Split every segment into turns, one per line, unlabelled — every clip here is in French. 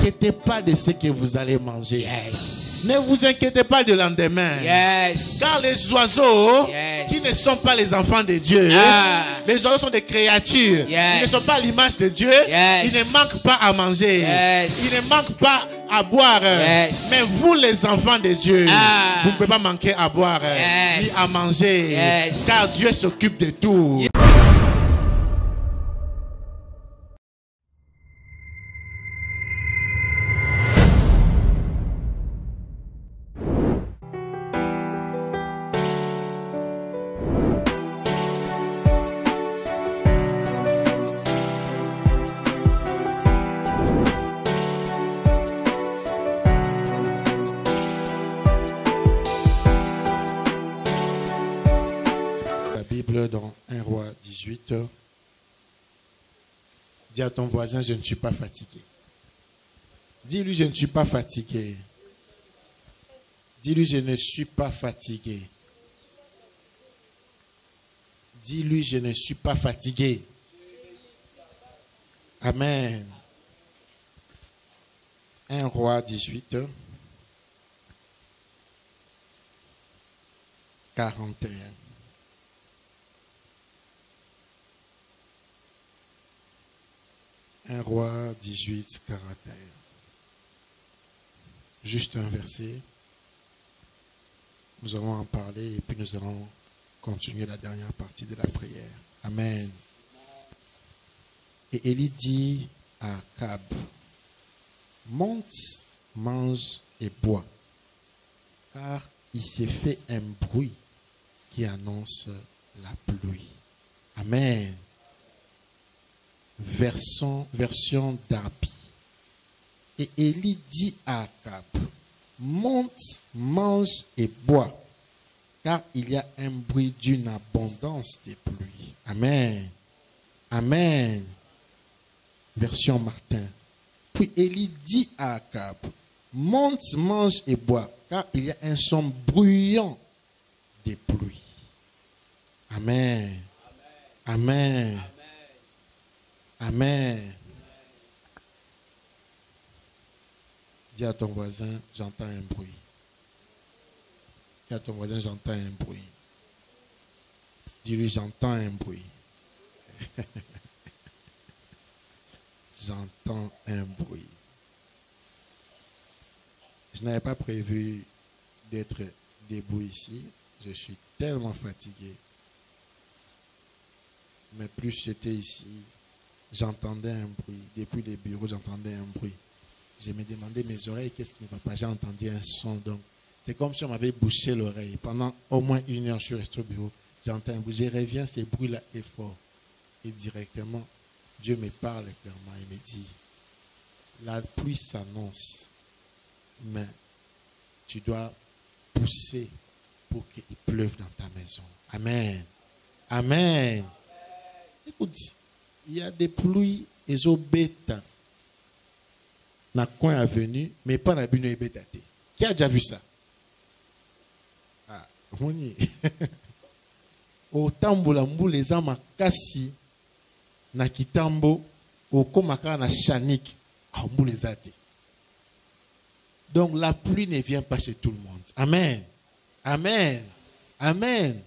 inquiétez pas de ce que vous allez manger.
Yes.
Ne vous inquiétez pas du lendemain.
Yes.
Car les oiseaux,
Yes.
qui ne sont pas les enfants de Dieu, les oiseaux sont des créatures.
Yes.
Ils ne sont pas l'image de Dieu.
Yes.
Ils ne manquent pas à manger.
Yes.
Ils ne manquent pas à boire.
Yes.
Mais vous, les enfants de Dieu, vous ne pouvez pas manquer à boire ni à manger.
Yes.
Car Dieu s'occupe de tout. Dans 1 Roi 18, dis à ton voisin, je ne suis pas fatigué. Dis-lui, je ne suis pas fatigué. Dis-lui, je ne suis pas fatigué. Dis-lui, je ne suis pas fatigué. Amen. 1 Roi 18, 41. Un Roi 18, 41. Juste un verset. Nous allons en parler et puis nous allons continuer la dernière partie de la prière. Amen. Et Élie dit à Akab, monte, mange et bois, car il s'est fait un bruit qui annonce la pluie. Amen. Version Darby. Et Élie dit à Akab, monte, mange et bois, car il y a un bruit d'une abondance de pluie. Amen. Amen. Version Martin. Puis Élie dit à Akab, monte, mange et bois, car il y a un son bruyant de pluie. Amen. Amen. Amen. Dis à ton voisin, j'entends un bruit. Dis à ton voisin, j'entends un bruit. Dis-lui, j'entends un bruit. J'entends un bruit. Je n'avais pas prévu d'être debout ici. Je suis tellement fatigué. Mais plus j'étais ici, j'entendais un bruit. Depuis les bureaux, j'entendais un bruit. Je me demandais mes oreilles, qu'est-ce qui ne va pas? J'ai entendu un son. Donc, c'est comme si on m'avait bouché l'oreille. Pendant au moins 1 heure, je suis resté au bureau. J'entends un bruit. Je reviens, ce bruit-là est fort. Et directement, Dieu me parle clairement. Il me dit, la pluie s'annonce, mais tu dois pousser pour qu'il pleuve dans ta maison. Amen. Amen. Écoute, il y a des pluies et des bêtes. Na coin avenue, mais pas na bino ebétate. Qui a déjà vu ça? Ah, on y est. Au tambola mboule les âmes makasi na kitambo au komaka na chanik a mboule zate. Donc la pluie ne vient pas chez tout le monde. Amen. Amen. Amen.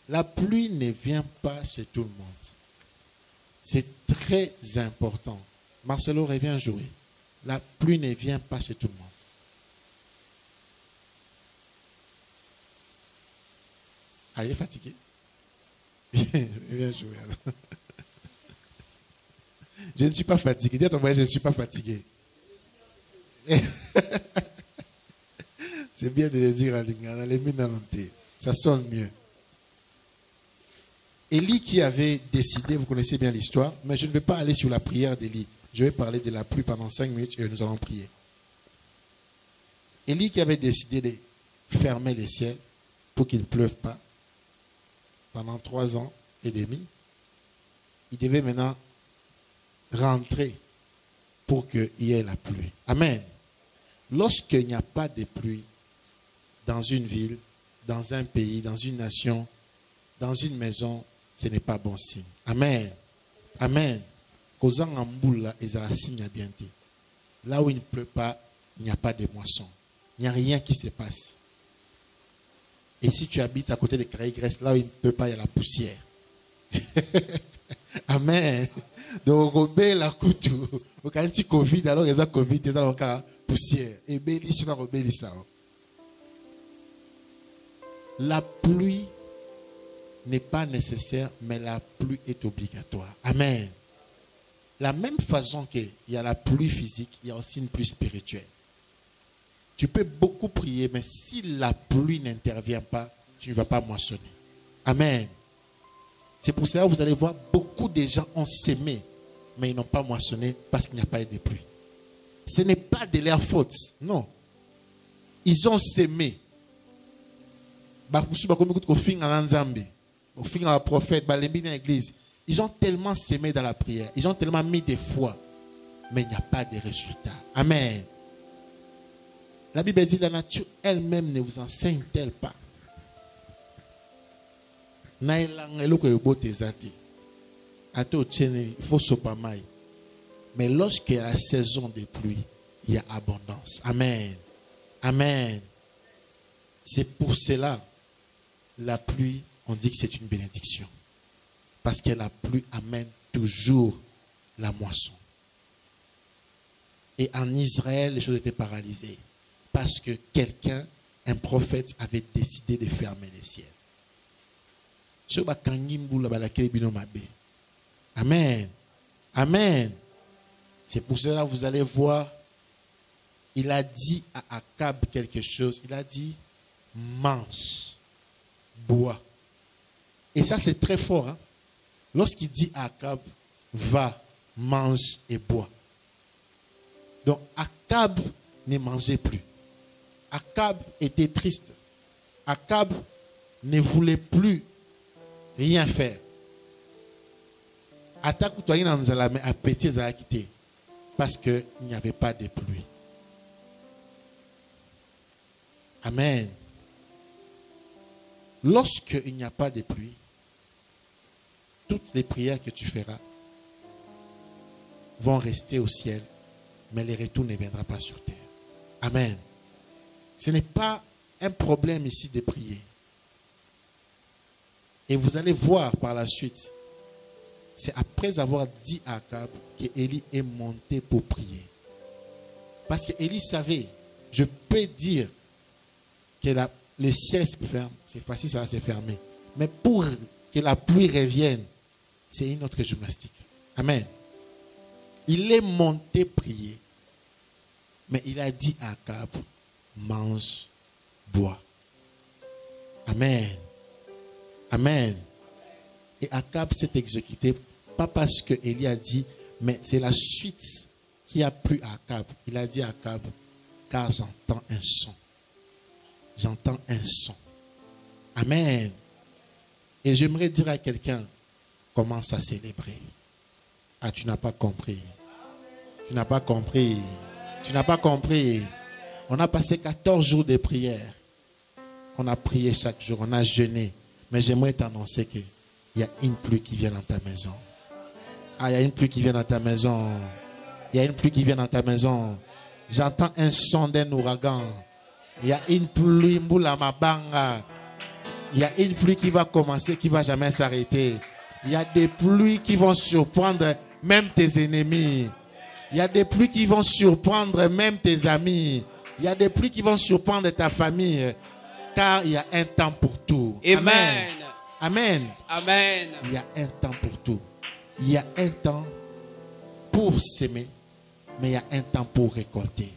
La pluie ne vient pas chez tout le monde. C'est très important. Marcelo, reviens jouer. La pluie ne vient pas chez tout le monde. Ah, il est fatigué. Reviens jouer alors. Je ne suis pas fatigué. Dis à ton voisin, je ne suis pas fatigué. C'est bien de le dire à Lingana. Ça sonne mieux. Élie qui avait décidé, vous connaissez bien l'histoire, mais je ne vais pas aller sur la prière d'Élie. Je vais parler de la pluie pendant 5 minutes et nous allons prier. Élie qui avait décidé de fermer les ciels pour qu'il ne pleuve pas pendant 3 ans et demi, il devait maintenant rentrer pour qu'il y ait la pluie. Amen. Lorsqu'il n'y a pas de pluie dans une ville, dans un pays, dans une nation, dans une maison, ce n'est pas bon signe. Amen. Amen. Là où il ne pleut pas, il n'y a pas de moisson. Il n'y a rien qui se passe. Et si tu habites à côté de Caraï-Grèce, là où il ne pleut pas, il y a la poussière. Amen. Donc, Robé la couture. Quand il y a Covid, alors il y a Covid, il y a poussière. Et Béli, je suis ça. La pluie n'est pas nécessaire, mais la pluie est obligatoire. Amen. La même façon qu'il y a la pluie physique, il y a aussi une pluie spirituelle. Tu peux beaucoup prier, mais si la pluie n'intervient pas, tu ne vas pas moissonner. Amen. C'est pour cela que vous allez voir beaucoup de gens ont sémé, mais ils n'ont pas moissonné parce qu'il n'y a pas eu de pluie. Ce n'est pas de leur faute, non. Ils ont sémé. Ils ont tellement sémé dans la prière, ils ont tellement mis des foi, mais il n'y a pas de résultat. Amen. La Bible dit la nature elle-même ne vous enseigne-t-elle pas? Mais lorsqu'il y a la saison de pluie, il y a abondance. Amen. Amen. C'est pour cela la pluie, on dit que c'est une bénédiction. Parce que la pluie amène toujours la moisson. Et en Israël, les choses étaient paralysées. Parce que quelqu'un, un prophète, avait décidé de fermer les ciels. Amen. Amen. C'est pour cela que vous allez voir, il a dit à Akab quelque chose. Il a dit, mange, bois. Et ça, c'est très fort. Hein? Lorsqu'il dit à Akab, va, mange et bois. Donc, Akab ne mangeait plus. Akab était triste. Akab ne voulait plus rien faire. Parce qu'il n'y avait pas de pluie. Amen. Lorsqu'il n'y a pas de pluie, toutes les prières que tu feras vont rester au ciel, mais le retour ne viendra pas sur terre. Amen. Ce n'est pas un problème ici de prier. Et vous allez voir par la suite, c'est après avoir dit à Akab qu'Élie est monté pour prier. Parce qu'Élie savait, je peux dire que le ciel se ferme, c'est facile, ça va se fermer. Mais pour que la pluie revienne, c'est une autre gymnastique. Amen. Il est monté prier. Mais il a dit à Akab, mange, bois. Amen. Amen. Et Akab s'est exécuté, pas parce que Élie a dit, mais c'est la suite qui a plu à Akab. Il a dit à Akab, car j'entends un son. J'entends un son. Amen. Et j'aimerais dire à quelqu'un, commence à célébrer. Ah, tu n'as pas compris. Tu n'as pas compris. Tu n'as pas compris. On a passé 14 jours de prière. On a prié chaque jour. On a jeûné. Mais j'aimerais t'annoncer qu'il y a une pluie qui vient dans ta maison. Ah, il y a une pluie qui vient dans ta maison. Il y a une pluie qui vient dans ta maison. J'entends un son d'un ouragan. Il y a une pluie, moula mabanga. Il y a une pluie qui va commencer, qui ne va jamais s'arrêter. Il y a des pluies qui vont surprendre même tes ennemis. Il y a des pluies qui vont surprendre même tes amis. Il y a des pluies qui vont surprendre ta famille. Car il y a un temps pour tout.
Amen.
Amen.
Amen.
Il y a un temps pour tout. Il y a un temps pour s'aimer, mais il y a un temps pour récolter.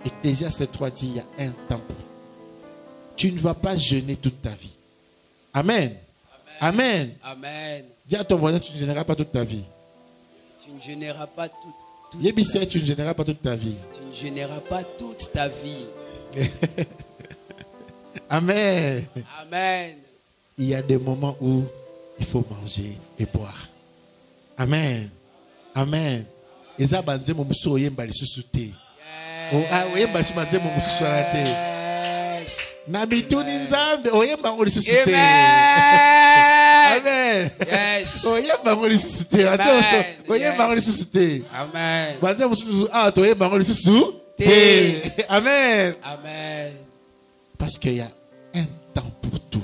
Ecclésiaste 3 dit, il y a un temps pour tout. Tu ne vas pas jeûner toute ta vie. Amen. Amen.
Amen.
Dis à ton voisin, tu ne jeûneras pas toute ta vie.
Tu ne jeûneras pas toute
tu ne jeûneras pas toute ta vie.
Tu ne jeûneras pas toute ta vie.
Amen.
Amen.
Il y a des moments où il faut manger et boire. Amen. Amen. Yes. Amen.
Yes.
Oye bango lisusu.
Amen.
Oye
Yes.
bango lisusu.
Amen.
Banze mususu toye bango lisusu. Amen.
Amen.
Parce qu'il y a un temps pour tout.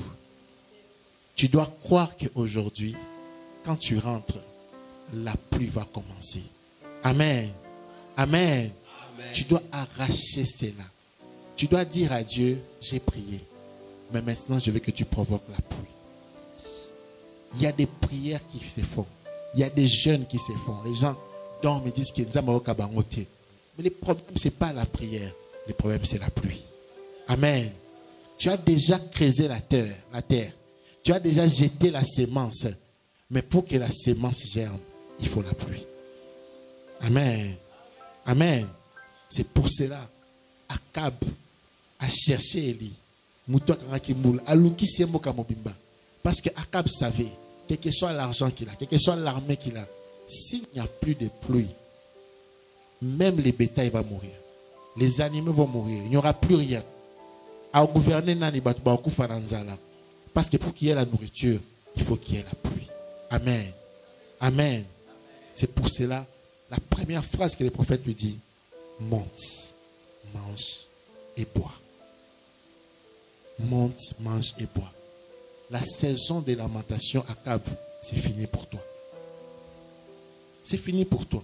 Tu dois croire qu'aujourd'hui, quand tu rentres, la pluie va commencer. Amen. Amen.
Amen.
Tu dois arracher cela. Tu dois dire à Dieu, j'ai prié. Mais maintenant, je veux que tu provoques la pluie. Il y a des prières qui se font. Il y a des jeûnes qui se font. Les gens dorment et disent que mais le problème, ce n'est pas la prière. Le problème, c'est la pluie. Amen. Tu as déjà creusé la terre. Tu as déjà jeté la sémence. Mais pour que la sémence germe, il faut la pluie. Amen. Amen. C'est pour cela, Akab a cherché Élie. Parce que Akab savait, quel que soit l'argent qu'il a, quelle que soit l'armée qu'il a, s'il n'y a plus de pluie, même les bétails vont mourir. Les animaux vont mourir. Il n'y aura plus rien. À gouverner, parce que pour qu'il y ait la nourriture, il faut qu'il y ait la pluie. Amen. Amen. C'est pour cela, la première phrase que le prophète lui dit, monte, mange et bois. Monte, mange et bois. La saison des lamentations à Akab, c'est fini pour toi. C'est fini pour toi.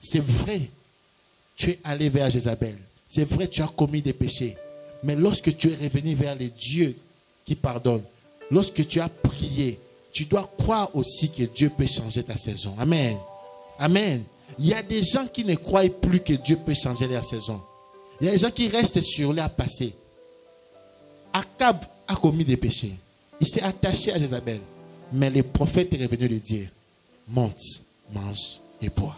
C'est vrai, tu es allé vers Jézabel. C'est vrai, tu as commis des péchés. Mais lorsque tu es revenu vers les dieux qui pardonnent, lorsque tu as prié, tu dois croire aussi que Dieu peut changer ta saison. Amen. Amen. Il y a des gens qui ne croient plus que Dieu peut changer leur saison. Il y a des gens qui restent sur leur passé. Akab a commis des péchés. Il s'est attaché à Jézabel. Mais le prophète est revenu lui dire, monte, mange et bois.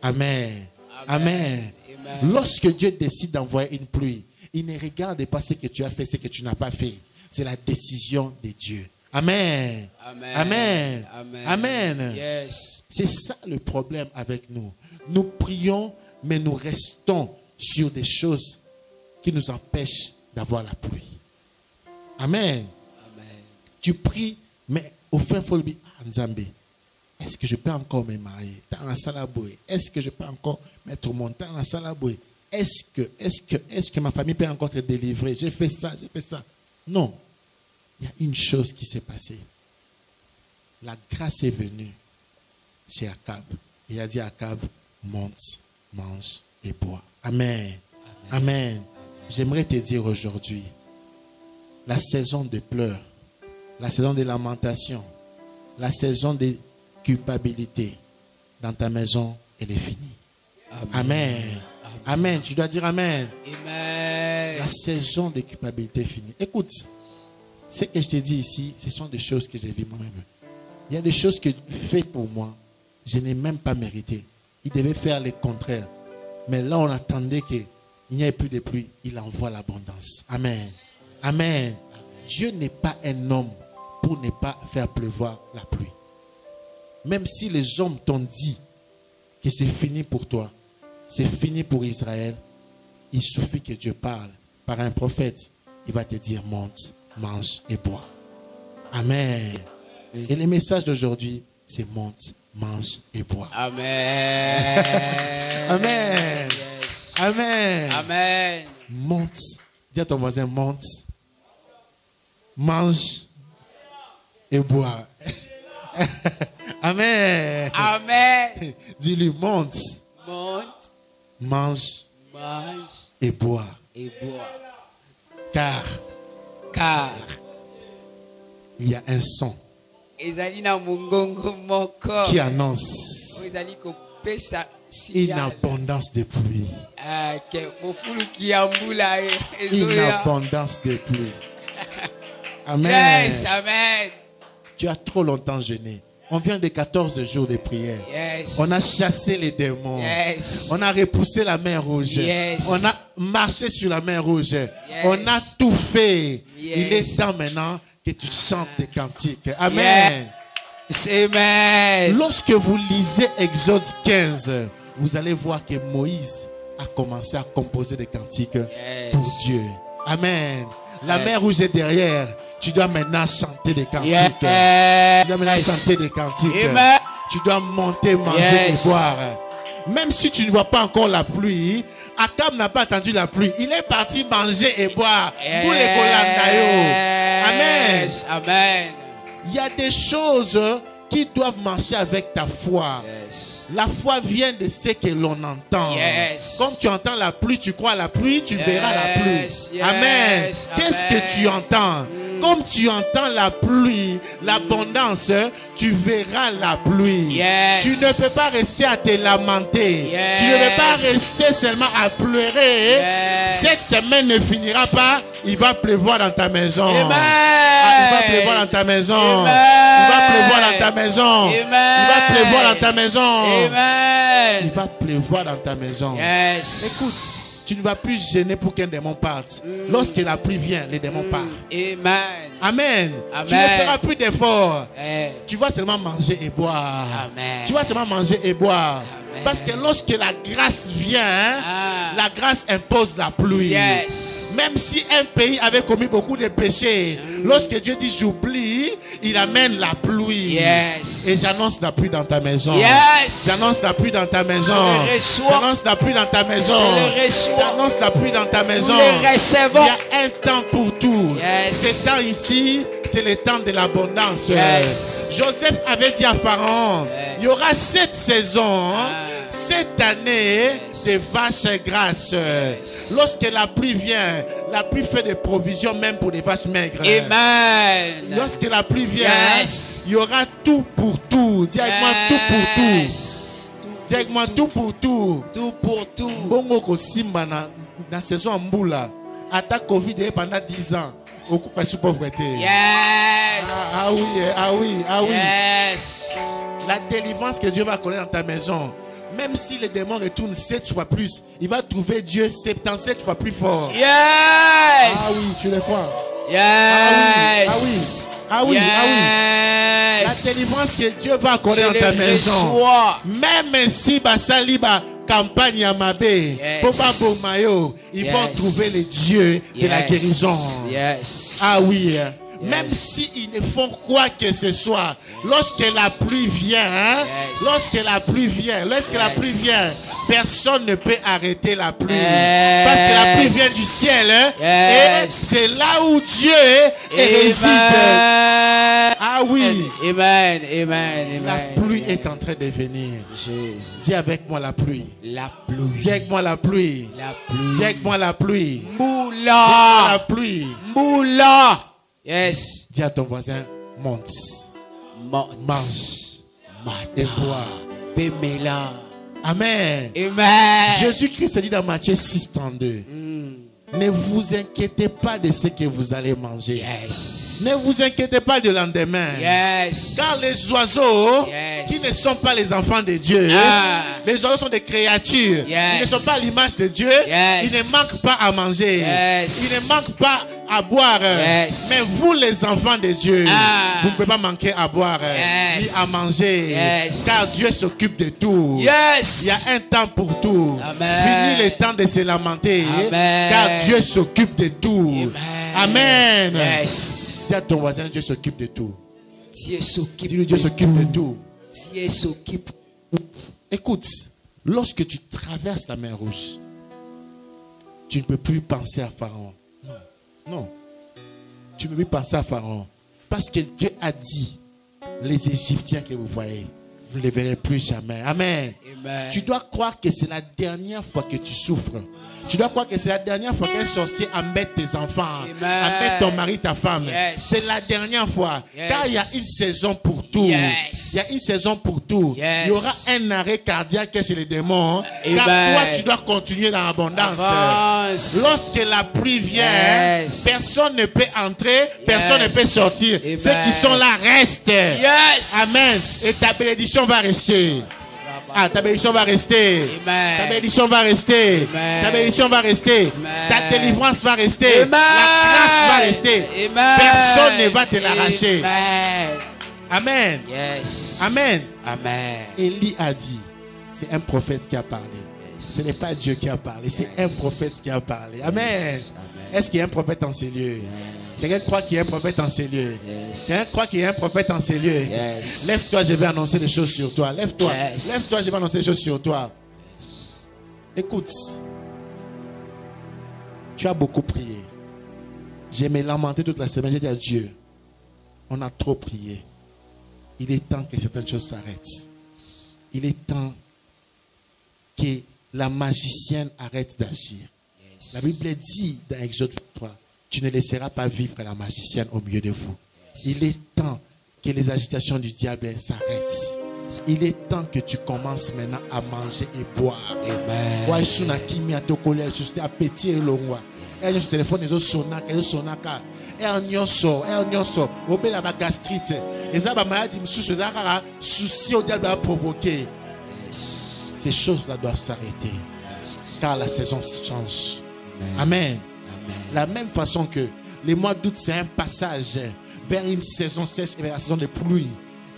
Amen. Amen. Amen. Lorsque Dieu décide d'envoyer une pluie, il ne regarde pas ce que tu as fait, ce que tu n'as pas fait. C'est la décision de Dieu. Amen. Amen. Amen. Amen. Amen.
Yes.
C'est ça le problème avec nous. Nous prions, mais nous restons sur des choses qui nous empêchent d'avoir la pluie. Amen.
Amen.
Tu pries, mais au fin faut le dire, Nzambe, est-ce que je peux encore me marier? Est-ce que je peux encore mettre mon temps dans la salaboué? Est-ce que ma famille peut encore être délivrée? J'ai fait ça. Non. Il y a une chose qui s'est passée. La grâce est venue chez Akab. Il a dit à Akab, monte, mange et bois. Amen. Amen. Amen. J'aimerais te dire aujourd'hui, la saison de pleurs, la saison de lamentation, la saison de culpabilité dans ta maison, elle est finie. Amen. Amen. Amen. Amen. Tu dois dire Amen.
Amen.
La saison de culpabilité est finie. Écoute, ce que je te dis ici, ce sont des choses que j'ai vues moi-même. Il y a des choses que Dieu fait pour moi, je n'ai même pas mérité. Il devait faire le contraire. Mais là, on attendait qu'il n'y ait plus de pluie. Il envoie l'abondance. Amen. Amen. Dieu n'est pas un homme pour ne pas faire pleuvoir la pluie. Même si les hommes t'ont dit que c'est fini pour toi, c'est fini pour Israël, il suffit que Dieu parle par un prophète. Il va te dire monte, mange et bois. Amen. Et le message d'aujourd'hui, c'est monte, mange et bois.
Amen.
Amen.
Yes.
Amen.
Amen.
Monte. Dis à ton voisin, monte, mange et bois. Amen.
Amen.
Dis-lui, monte,
Monte,
mange
mange
et bois.
et bois.
Car il y a un son
ezali na mungongo moko
qui annonce
ezali kopesa
une
signal
abondance de pluie.
ke mofuluki ya mbula
Une
ezoya.
abondance de pluie. Amen.
Yes, amen.
Tu as trop longtemps jeûné. On vient de 14 jours de prière.
Yes.
On a chassé les démons.
Yes.
On a repoussé la mer rouge.
Yes.
On a marché sur la mer rouge. On a tout fait.
Yes.
Il est temps maintenant que tu chantes des cantiques. Amen.
Yes. Amen.
Lorsque vous lisez Exode 15, vous allez voir que Moïse a commencé à composer des cantiques
Yes.
pour Dieu. Amen. La mer rouge est derrière. Tu Tu dois maintenant chanter des cantiques.
Yes.
Tu dois maintenant chanter des cantiques.
Amen.
Tu dois monter, manger
Yes.
et boire. Même si tu ne vois pas encore la pluie, Akab n'a pas attendu la pluie. Il est parti manger et boire. Pour les Kolandayo. Amen.
Yes. Amen.
Il y a des choses qui doivent marcher avec ta foi.
Yes.
La foi vient de ce que l'on entend.
Yes.
Comme tu entends la pluie, tu crois à la pluie, tu verras la pluie.
Yes.
Amen.
Yes.
Qu'est-ce
Amen.
que tu entends? Comme tu entends la pluie, l'abondance, tu verras la pluie.
Yes.
Tu ne peux pas rester à te lamenter.
Yes.
Tu ne peux pas rester seulement à pleurer.
Yes.
Cette semaine ne finira pas. Il va pleuvoir dans ta maison.
Amen.
Ah, il va pleuvoir dans ta maison.
Amen.
Il va pleuvoir dans ta maison.
Amen.
Il va pleuvoir dans ta maison. Il
Amen.
va pleuvoir dans ta maison.
Yes.
Écoute, tu ne vas plus gêner pour qu'un démon parte. Lorsque la pluie vient, les démons partent.
Amen.
Amen.
Amen.
Tu ne feras plus d'efforts.
Eh.
Tu vas seulement manger et boire.
Amen.
Tu vas seulement manger et boire.
Amen.
Parce que lorsque la grâce vient,
Ah.
la grâce impose la pluie.
Yes.
Même si un pays avait commis beaucoup de péchés, lorsque Dieu dit j'oublie, il amène la pluie.
Yes.
Et j'annonce la pluie dans ta maison.
Yes.
J'annonce la pluie dans ta maison.
Je le reçois.
J'annonce la pluie dans ta maison.
Je le reçois.
J'annonce la pluie dans ta maison.
Nous le recevons.
Il y a un temps pour tout.
Yes.
Ce temps ici, c'est le temps de l'abondance.
Yes.
Joseph avait dit à Pharaon,
Yes.
il y aura 7 saisons.
Ah.
Cette année, des vaches grasses.
Yes.
Lorsque la pluie vient, la pluie fait des provisions même pour des vaches maigres.
Amen.
Lorsque la pluie vient,
Yes.
il y aura tout pour tout. Dis avec moi tout pour tout.
Yes.
Dis avec moi tout pour tout.
Tout pour tout.
Bongo ko simba na saison mbula. Ata Covid est pendant 10 ans. Au coup sous pauvreté.
Yes.
Ah oui, ah oui, ah oui.
Yes.
La délivrance que Dieu va connaître dans ta maison. Même si les démons retournent 7 fois plus, il va trouver Dieu 77 fois plus fort.
Yes.
Ah oui, tu le crois?
Yes.
Ah oui, ah oui, ah oui. La
Yes.
délivrance que Dieu va accorder
Je
dans ta
le
maison.
reçois.
Même si Basaliba campagne à Mabé,
Yes.
Popa Bomayo, ils
Yes.
vont trouver les dieux de la
Yes.
guérison.
Yes.
Ah oui.
Yes.
Même s'ils ne font quoi que ce soit, lorsque la pluie vient, hein,
Yes.
lorsque la pluie vient, lorsque la
Yes.
pluie vient, personne ne peut arrêter la pluie.
Yes.
Parce que la pluie vient du ciel. Hein, et
Yes.
c'est là où Dieu réside.
Amen.
Ah oui.
Amen. Amen.
La
Amen.
pluie est en train de venir.
Jésus.
Dis avec moi la pluie.
La pluie.
Dis avec moi la pluie.
La
Dis
pluie.
avec moi la pluie.
Moula.
La pluie.
Moula. Yes.
Dis à ton voisin, monte,
Monte.
mange et
Mata.
bois.
Pemela.
Amen.
Amen.
Jésus-Christ dit dans Matthieu 6, 32. Ne vous inquiétez pas de ce que vous allez manger.
Yes.
Ne vous inquiétez pas de l'endemain.
Yes.
Car les oiseaux,
Yes.
qui ne sont pas les enfants de Dieu,
Ah.
les oiseaux sont des créatures.
Yes.
Ils ne sont pas à l'image de Dieu.
Yes.
Ils ne manquent pas à manger.
Yes.
Ils ne manquent pas à boire.
Yes.
Mais vous, les enfants de Dieu,
Ah.
vous ne pouvez pas manquer à boire
Yes.
ni à manger.
Yes.
Car Dieu s'occupe de tout.
Yes.
Il y a un temps pour tout.
Amen.
Fini le temps de se lamenter.
Amen.
Car Dieu s'occupe de tout.
Amen.
Amen.
Yes.
Dis à ton voisin, Dieu s'occupe de tout.
Dieu s'occupe.
Dis-lui, Dieu s'occupe de tout.
Dieu s'occupe.
Écoute, lorsque tu traverses la mer Rouge, tu ne peux plus penser à Pharaon. Non. Non. Tu ne peux plus penser à Pharaon. Parce que Dieu a dit, les Égyptiens que vous voyez, vous ne les verrez plus jamais. Amen.
Amen.
Tu dois croire que c'est la dernière fois que tu souffres. Tu dois croire que c'est la dernière fois qu'un sorcier embête tes enfants,
Amen.
embête ton mari, ta femme.
Yes.
C'est la dernière fois.
Yes.
Car il y a une saison pour tout.
Yes.
Il y a une saison pour tout.
Yes.
Il y aura un arrêt cardiaque chez les démons.
Amen.
Car toi, tu dois continuer dans l'abondance.
Avance.
Lorsque la pluie vient,
Yes.
personne ne peut entrer, personne
Yes.
ne peut sortir.
Amen.
Ceux qui sont là restent.
Yes.
Amen. Et ta bénédiction va rester. Ah, ta bénédiction va rester.
Amen.
Ta bénédiction va rester.
Amen.
Ta bénédiction va rester.
Amen.
Ta délivrance va rester.
Amen.
La grâce va rester.
Amen.
Personne ne va te l'arracher.
Amen.
Amen.
Yes.
Amen.
Amen.
Élie a dit, c'est un prophète qui a parlé. Ce n'est pas Dieu qui a parlé, c'est un prophète qui a parlé. Amen. Est-ce qu'il y a un prophète en ces lieux? Quelqu'un croit qu'il y a un prophète en ces lieux? Quelqu'un croit qu'il y a un prophète en ces lieux? Lève-toi, je vais annoncer des choses sur toi. Lève-toi. Lève-toi, je vais annoncer des choses sur toi. Écoute. Tu as beaucoup prié. J'ai me lamenté toute la semaine. J'ai dit à Dieu, on a trop prié. Il est temps que certaines choses s'arrêtent. Il est temps que la magicienne arrête d'agir. La Bible dit dans Exode 3, tu ne laisseras pas vivre la magicienne au milieu de vous. Il est temps que les agitations du diable s'arrêtent. Il est temps que tu commences maintenant à manger et boire. Amen. Elle se téléphone les autres sonaka elle nyonso obé la gastrite et ça ba maladie souci souci au diable a provoqué. Ces choses là doivent s'arrêter car la saison change. Amen. La même façon que les mois d'août c'est un passage vers une saison sèche et vers la saison de pluie,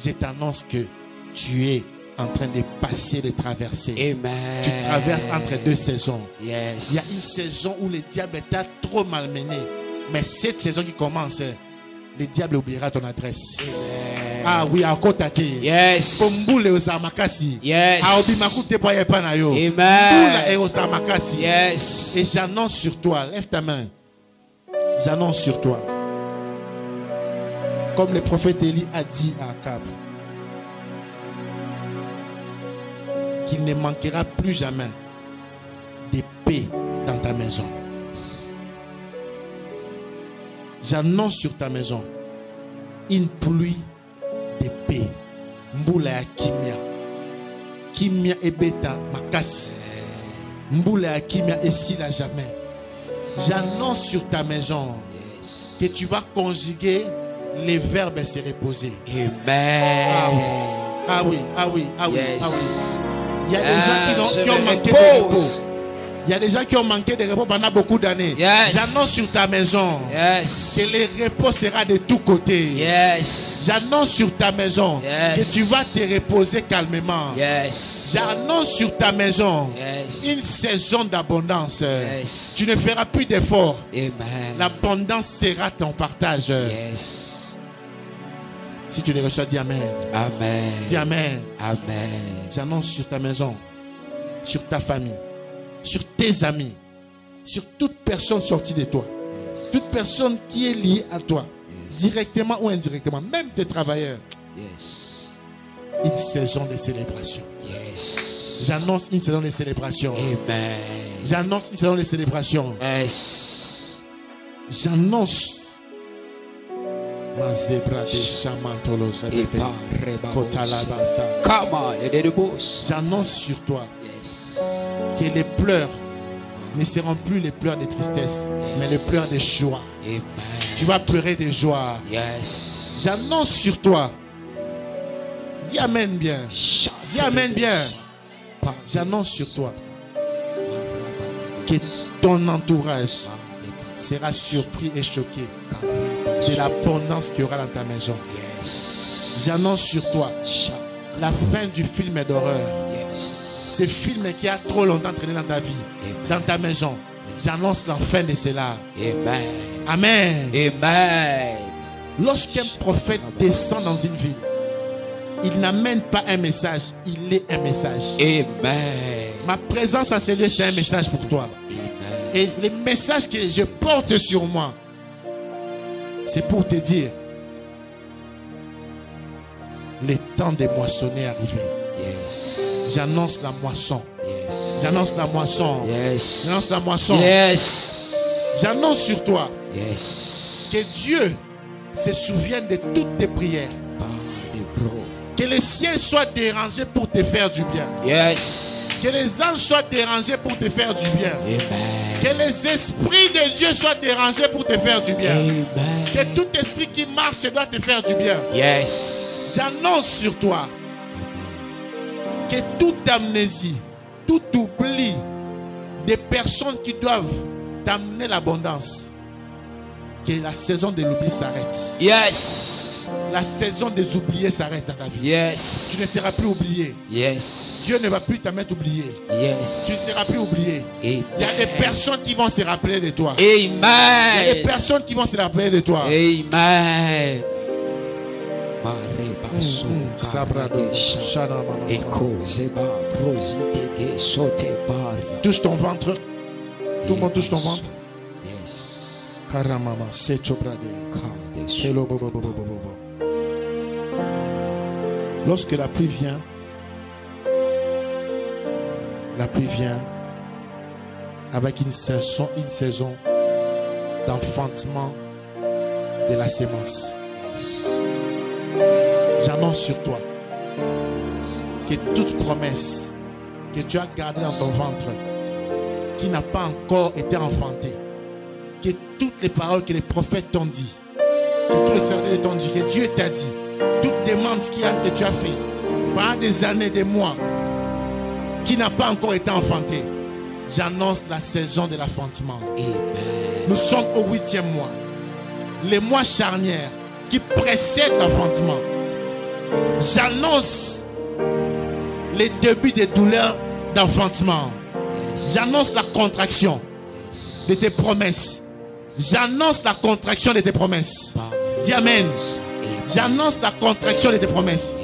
je t'annonce que tu es en train de passer, de traverser. Amen. Tu traverses entre deux saisons. Yes. Il y a une saison où le diable t'a trop malmené. Mais cette saison qui commence, le diable oubliera ton adresse. Amen. Ah oui, à Kotaki. Yes. Pomboule aux Amakasi. Yes. À Obimakute Poye Panayo. Amen. Yes. Et j'annonce sur toi, lève ta main. J'annonce sur toi. Comme le prophète Élie a dit à Akab, qu'il ne manquera plus jamais de paix dans ta maison. J'annonce sur ta maison une pluie de paix. Mboula ya kimia. Kimia ebeta makasi. Mboula ya kimia esila jamais. J'annonce sur ta maison que tu vas conjuguer les verbes et se reposer. Amen. Ah oui, ah oui, ah oui, yes. Ah oui. Il y a des gens qui ont manqué de repos. Il y a des gens qui ont manqué de repos pendant beaucoup d'années. Yes. J'annonce sur ta maison que le repos sera de tous côtés. Yes. J'annonce sur ta maison que tu vas te reposer calmement. Yes. J'annonce sur ta maison une saison d'abondance. Yes. Tu ne feras plus d'efforts. L'abondance sera ton partage. Yes. Si tu les reçois, dis Amen. Amen. Dis Amen. Amen. J'annonce sur ta maison, sur ta famille, sur tes amis, sur toute personne sortie de toi, toute personne qui est liée à toi, directement ou indirectement, même tes travailleurs. Une saison de célébration. J'annonce une saison de célébration. Amen. J'annonce une saison de célébration. J'annonce. J'annonce sur toi que les pleurs ne seront plus les pleurs de tristesse, mais les pleurs de joie. Amen. Tu vas pleurer de joie. J'annonce sur toi. Dis Amen bien. Dis Amen bien. J'annonce sur toi que ton entourage sera surpris et choqué de l'abondance qu'il y aura dans ta maison. J'annonce sur toi la fin du film d'horreur. Ce film qui a trop longtemps traîné dans ta vie, dans ta maison. J'annonce la fin de cela. Amen. Amen. Lorsqu'un prophète descend dans une ville, il n'amène pas un message, il est un message. Amen. Ma présence à ce lieu, c'est un message pour toi. Amen. Et le message que je porte sur moi, c'est pour te dire, le temps de moissonner est arrivé. Yes. J'annonce la moisson. Yes. J'annonce la moisson. Yes. J'annonce la moisson. Yes. J'annonce sur toi que Dieu se souvienne de toutes tes prières. Que le ciel soit dérangé pour te faire du bien. Yes. Que les anges soient dérangés pour te faire du bien. Amen. Que les esprits de Dieu soient dérangés pour te faire du bien. Amen. Que tout esprit qui marche doit te faire du bien. Yes. J'annonce sur toi que toute amnésie, tout oubli des personnes qui doivent t'amener l'abondance, que la saison de l'oubli s'arrête. Yes. La saison des oubliés s'arrête dans ta vie. Tu ne
Yes.
seras plus oublié.
Yes.
Dieu ne va plus te mettre oublié.
Yes.
Tu ne seras plus oublié.
Amen.
Il y a des personnes qui vont se rappeler de toi. Il y a des
Amen.
personnes qui vont se rappeler de toi.
Amen.
Sabrado, Shana, mama, mama.
Eko zeba prositege sote paria.
Touche ton ventre. Tout le monde touche ton ventre.
Yes.
Karamama, Seto Brade.
Kade
Hello, bo, bo, bo, bo, bo, bo. Lorsque la pluie vient avec une saison d'enfantement de la sémence. J'annonce sur toi que toute promesse que tu as gardée dans ton ventre, qui n'a pas encore été enfantée, que toutes les paroles que les prophètes t'ont dit, que tous les serviteurs t'ont dit, que Dieu t'a dit, toute demande que tu as fait pendant des années, des mois, qui n'a pas encore été enfantée, j'annonce la saison de l'enfantement.
Amen.
Nous sommes au 8e mois, les mois charnières qui précèdent l'enfantement. J'annonce les débuts des douleurs d'enfantement. J'annonce la contraction de tes promesses. J'annonce la contraction de tes promesses. Dis Amen. J'annonce la contraction de tes promesses.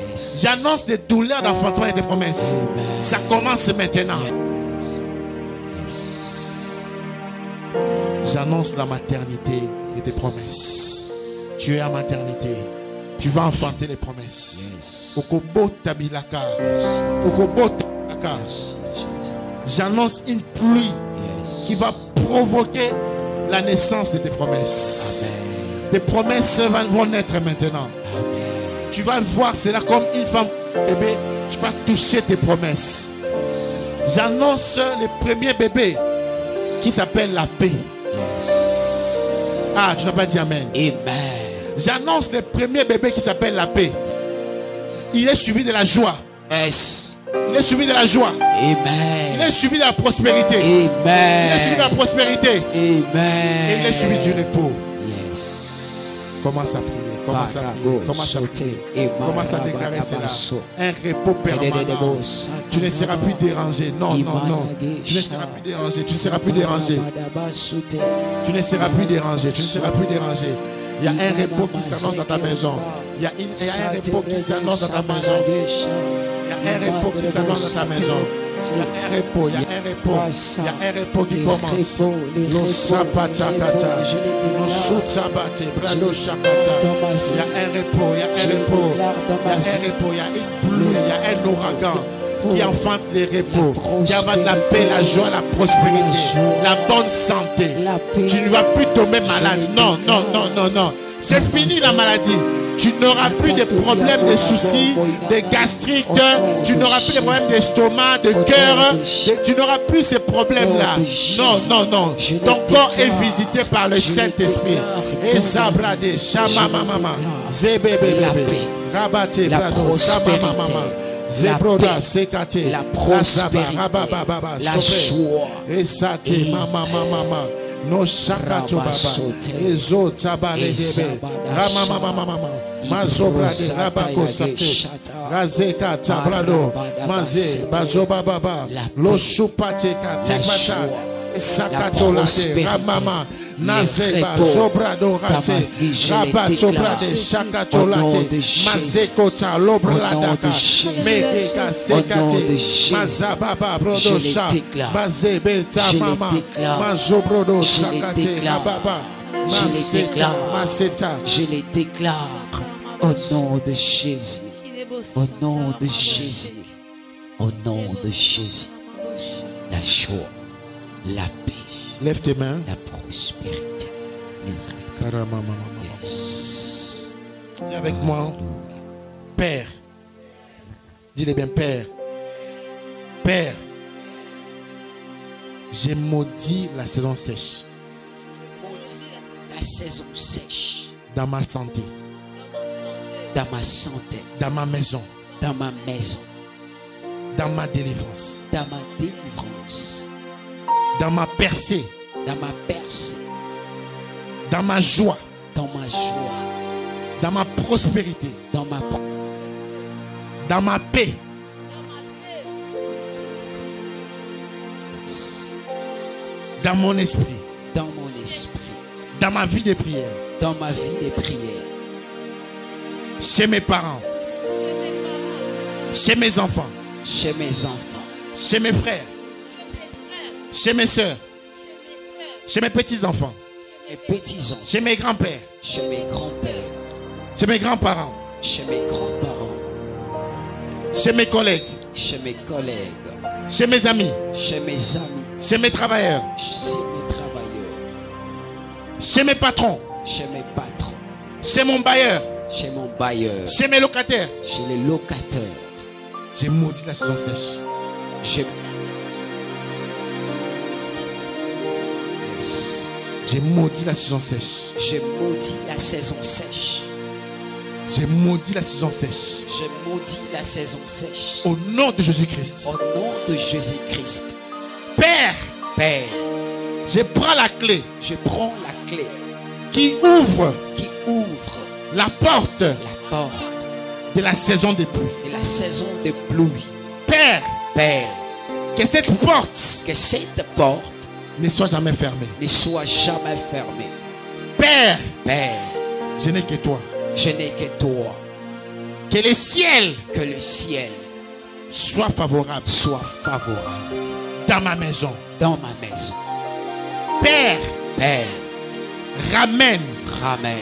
J'annonce des douleurs d'enfantement de tes promesses. Ça commence maintenant. J'annonce la maternité de tes promesses. Tu es à maternité. Tu vas enfanter les promesses. Okobo tabilaka. Okobo tabilaka. J'annonce une pluie qui va provoquer la naissance de tes promesses. Tes promesses vont naître maintenant. Tu vas voir cela comme une femme bébé. Tu vas toucher tes promesses. J'annonce le premier bébé qui s'appelle la paix. Ah, tu n'as pas dit Amen.
Amen.
J'annonce le premier bébé qui s'appelle la paix. Il est suivi de la joie.
Yes.
Il est suivi de la joie. Il
Amen.
est suivi de la prospérité. Il est suivi de la
Amen.
prospérité. Et
Amen.
il est suivi du repos.
Yes.
Commence à prier. Commence à prier. Commence à prier. Commence à déclarer cela. Un repos permanent. Tu ne seras plus dérangé. Non, non, non. Tu ne seras plus dérangé. Tu ne seras plus dérangé. Tu ne seras plus dérangé. Tu ne seras plus dérangé. Il y a un repos qui s'annonce dans ta maison. Il y a un repos qui s'annonce dans ta maison. Il y a un repos qui s'annonce dans ta maison. Il y a un repos, il y a un repos. Il y a un repos qui commence. Lo sapatakata. Lo sutabate. Brado shakata. Il y a un repos, il y a un repos. Il y a un repos, il y a une pluie, il y a un ouragan qui enfante les repos, qui amène la paix, la joie, la prospérité, la bonne santé. Tu ne vas plus tomber malade. Non, non, non, non, non. C'est fini la maladie. Tu n'auras plus de problèmes, de soucis, de gastrites. Tu n'auras plus de problèmes d'estomac, de cœur. Tu n'auras plus ces problèmes-là. Non, non, non. Ton corps est visité par le Saint-Esprit. Et Zabrade, Shama Mama, Zebebe, Rabate, Brado, Shama Mama. Zebroda, Sekate,
la prospérité, la joie.
Esate, Mama, Mama, no Shakato Baba, Ezo Tabale Debe, Rama Mama, Mazobrade, Rabako Sate, Razeka Tabrado, Maze, Bazoba Baba, Lo Shupate Katekmata, Sakato Late, Ramama, Nazeba, Sobrado Rate, Rabato Brade, Shakato Late, Mazekota, Lobradaka, Megeka Sekate, Mazababa, Brodosha, Mazebeta Mama, Mazobrodo Sakate, Rababa, Maseta, Maseta.
Je les déclare au nom de Jésus. Au nom de Jésus. Au nom de Jésus. La joie, la paix,
Lève tes mains.
la prospérité. Le
Karamama.
yes.
Dis avec moi, Père. Dis-le bien, Père. Père, j'ai maudit la saison sèche
Maudit la saison sèche
dans ma santé,
dans ma santé,
dans ma maison,
dans ma maison,
dans ma délivrance,
dans ma délivrance,
dans ma percée,
dans ma percée,
dans ma joie.
dans ma joie.
Dans ma prospérité.
Dans ma
Dans ma paix. Dans mon esprit.
Dans mon esprit.
Dans ma vie de prière.
Dans ma vie de prière.
Chez mes parents. Chez mes enfants.
Chez mes enfants.
Chez mes frères. Chez mes soeurs. Chez mes petits-enfants.
Mes petits-enfants.
Chez mes grands-pères.
Chez mes grands-pères.
Chez mes grands-parents.
Chez mes grands-parents.
Chez mes collègues.
Chez mes collègues.
Chez mes amis.
Chez mes amis.
Chez mes travailleurs.
Chez mes travailleurs.
Chez mes patrons.
Chez mes patrons.
Chez mon bailleur.
Chez mon bailleur.
Chez mes locataires.
Chez les locataires.
J'ai maudit la saison sèche. J'ai maudit la saison sèche.
J'ai maudit la saison sèche.
J'ai maudit la saison sèche.
J'ai maudit la saison sèche.
Au nom de Jésus-Christ.
Au nom de Jésus-Christ.
Père.
Père.
Je prends la clé.
Je prends la clé.
Qui ouvre.
Qui ouvre.
La porte.
La porte.
De la saison de pluie.
De la saison de pluie.
Père.
Père.
Que cette porte.
Que cette porte.
Ne soit jamais fermée.
Ne soit jamais fermée.
Père.
Père.
Je n'ai que toi.
Je n'ai que toi.
Que le ciel.
Que le ciel.
Soit favorable.
Soit favorable.
Dans ma maison.
Dans ma maison.
Père.
Père.
Ramène.
Ramène.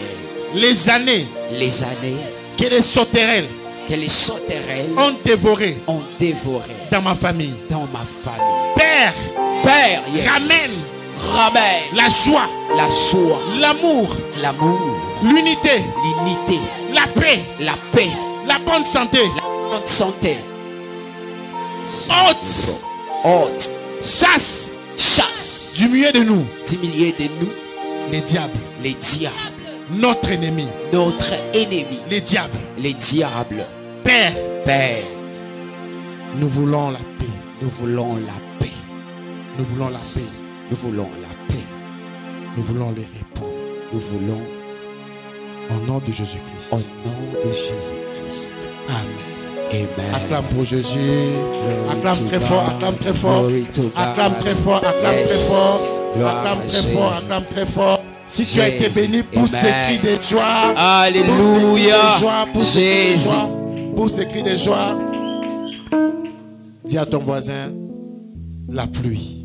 Les années.
Les années.
Que les sauterelles.
Que les sauterelles.
Ont dévoré.
Ont dévoré.
Dans ma famille.
Dans ma famille.
Père.
Père. Yes.
Ramène.
Ramène.
La joie.
La joie.
L'amour.
L'amour.
L'unité.
L'unité.
La paix.
La paix.
La bonne santé.
La bonne santé.
Hôte.
Hôte.
Chasse.
Chasse.
Du milieu de nous.
Du milieu de nous.
Les diables.
Les diables.
Notre ennemi.
Notre ennemi.
Les diables.
Les diables.
Père.
Père.
Nous voulons la paix.
Nous voulons la paix.
Nous voulons la paix.
Nous voulons la paix.
Nous voulons le repos.
Nous voulons.
Au nom de Jésus-Christ.
Au nom de Jésus-Christ.
Amen.
Amen.
Acclame pour Jésus. Acclame très fort. Acclame très fort.
Glory to God.
Acclame très fort. Acclame
Yes.
très fort.
Gloire
Acclame
à
très fort.
Jésus.
Acclame très fort. Si tu as été
Jésus.
béni, pousse tes
Amen.
cris de joie.
Alléluia.
Pousse tes cris de
Jésus.
joie. Pousse tes cris de joie. Dis à ton voisin, la pluie.